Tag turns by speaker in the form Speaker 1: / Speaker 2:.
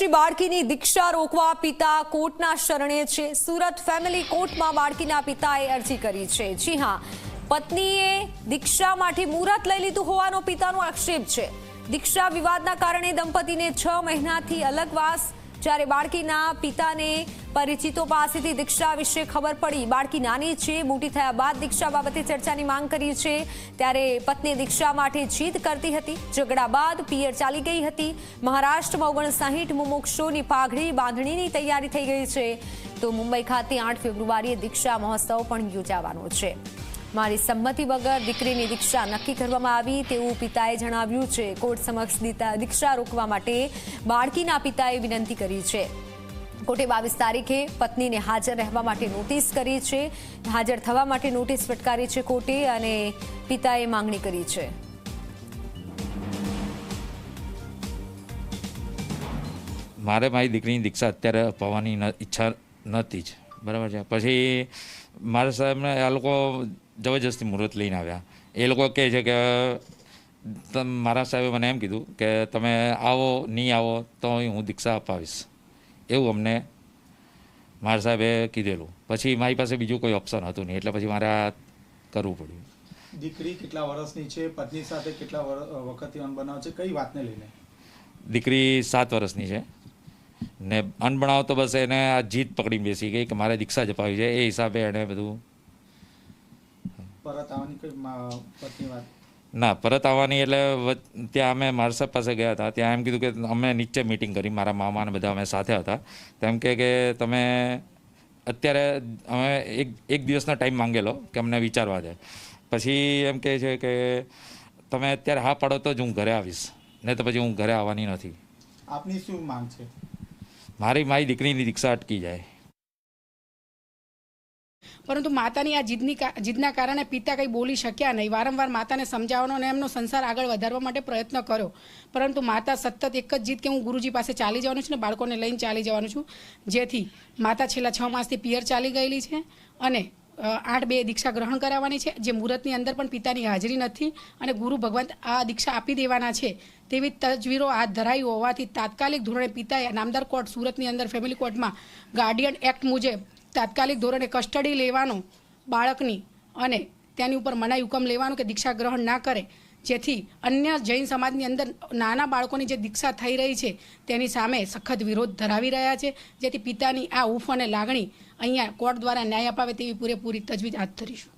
Speaker 1: વર્ષની બાળકીની દીક્ષા રોકવા પિતા કોર્ટના શરણે છે। સુરત ફેમિલી કોર્ટમાં બાળકીના પિતાએ અરજી કરી છે। જી હા, પત્નીએ દીક્ષા માટે મુહૂર્ત લઈ લીધું હોવાનો પિતાનો આક્ષેપ છે। દીક્ષા વિવાદના કારણે દંપતીને 6 મહિનાથી અલગવાસ, જ્યારે બાળકીના પિતાને પરિચિતો પાસેથી દીક્ષા વિશે ખબર પડી। બાળકી નાની છે, મોટી થયા બાદ દીક્ષા બાબતે ચર્ચાની માંગ કરી છે। ત્યારે પત્ની દીક્ષા માટે જીદ કરતી હતી। ઝઘડા બાદ પિયર ચાલી ગઈ હતી। મહારાષ્ટ્રમાં 59 મુમુક્ષુની પાઘડી બાંધણીની તૈયારી થઈ ગઈ છે। તો મુંબઈ ખાતે 8 ફેબ્રુઆરીએ દીક્ષા મહોત્સવ પણ યોજાવાનો છે। મારી સંમતિ વગર દીકરીની દીક્ષા નક્કી કરવામાં આવી તેવું પિતાએ જણાવ્યું છે। કોર્ટ સમક્ષ દીક્ષા રોકવા માટે બાળકીના પિતાએ વિનંતી કરી છે। કોર્ટે 22 તારીખે પત્નીને હાજર રહેવા માટે નોટિસ કરી છે। હાજર થવા માટે નોટિસ ફટકારી છે કોર્ટે અને પિતાએ માંગણી કરી છે।
Speaker 2: મારે મારી દીકરીની દીક્ષા અત્યારે અપાવવાની ઈચ્છા નહોતી જ, બરાબર છે। પછી મારા સાહેબને આ લોકો જબરજસ્તી મુહૂર્ત લઈને આવ્યા। એ લોકો કહે છે કે મારા સાહેબે મને એમ કીધું કે તમે આવો નહીં આવો તો હું દીક્ષા અપાવીશ, એવું અમને મારા સાહેબે કીધેલું। પછી મારી પાસે બીજું કોઈ ઓપ્શન હતું નહીં, એટલે પછી મારે આ કરવું પડ્યું।
Speaker 3: દીકરી કેટલા વર્ષની છે? પત્ની સાથે કેટલા વખતથી અનબનાવ છે? કઈ વાતને લઈને?
Speaker 2: દીકરી 7 વર્ષની છે ને અનબનાવ તો બસ એને આ જીત પકડીને બેસી ગઈ કે મારે દીક્ષા જ અપાવી છે। એ હિસાબે એણે બધું
Speaker 3: પરત આવવાની કઈ પત્ની વાત
Speaker 2: ના, પરત આવવાની એટલે ત્યાં અમે મારા સાહેબ પાસે ગયા હતા। ત્યાં એમ કીધું કે અમે નીચે મિટિંગ કરી, મારા મામા ને બધા અમે સાથે હતા। તેમ કે તમે અત્યારે અમે એક દિવસનો ટાઈમ માંગેલો કે અમને વિચારવા દે। પછી એમ કહે છે કે તમે અત્યારે હા પાડો તો જ હું ઘરે આવીશ, નહીં તો પછી હું ઘરે આવવાની નથી।
Speaker 3: આપની શું માંગ છે?
Speaker 2: મારી દીકરીની દીક્ષા અટકી જાય।
Speaker 4: પરંતુ માતાની આ જીદના કારણે પિતા કંઈ બોલી શક્યા નહીં। વારંવાર માતાને સમજાવવાનો અને એમનો સંસાર આગળ વધારવા માટે પ્રયત્ન કર્યો, પરંતુ માતા સતત એક જ જીદ કે હું ગુરુજી પાસે ચાલી જવાનું છું ને બાળકોને લઈને ચાલી જવાનું છું। જેથી માતા છેલ્લા 6 માસથી પિયર ચાલી ગયેલી છે અને 8/2 દીક્ષા ગ્રહણ કરાવવાની છે, જે મુહૂર્તની અંદર પણ પિતાની હાજરી નથી અને ગુરુ ભગવંત આ દીક્ષા આપી દેવાના છે તેવી તજવીરો હાથ ધરાઈ હોવાથી તાત્કાલિક ધોરણે પિતાએ નામદાર કોર્ટ સુરતની અંદર ફેમિલી કોર્ટમાં ગાર્ડિયન એક્ટ મુજબ તાત્કાલિક ધોરણે કસ્ટડી લેવાનો બાળકની અને તેની ઉપર મનાઈ હુકમ લેવાનો કે દીક્ષા ગ્રહણ ના કરે, જેથી અન્ય જૈન સમાજની અંદર નાના બાળકોની જે દીક્ષા થઈ રહી છે તેની સામે સખત વિરોધ ધરાવી રહ્યા છે। જેથી પિતાની આ હૂંફ અને લાગણી અહીંયા કોર્ટ દ્વારા ન્યાય અપાવે તેવી પૂરેપૂરી તજવીજ હાથ ધરીશું।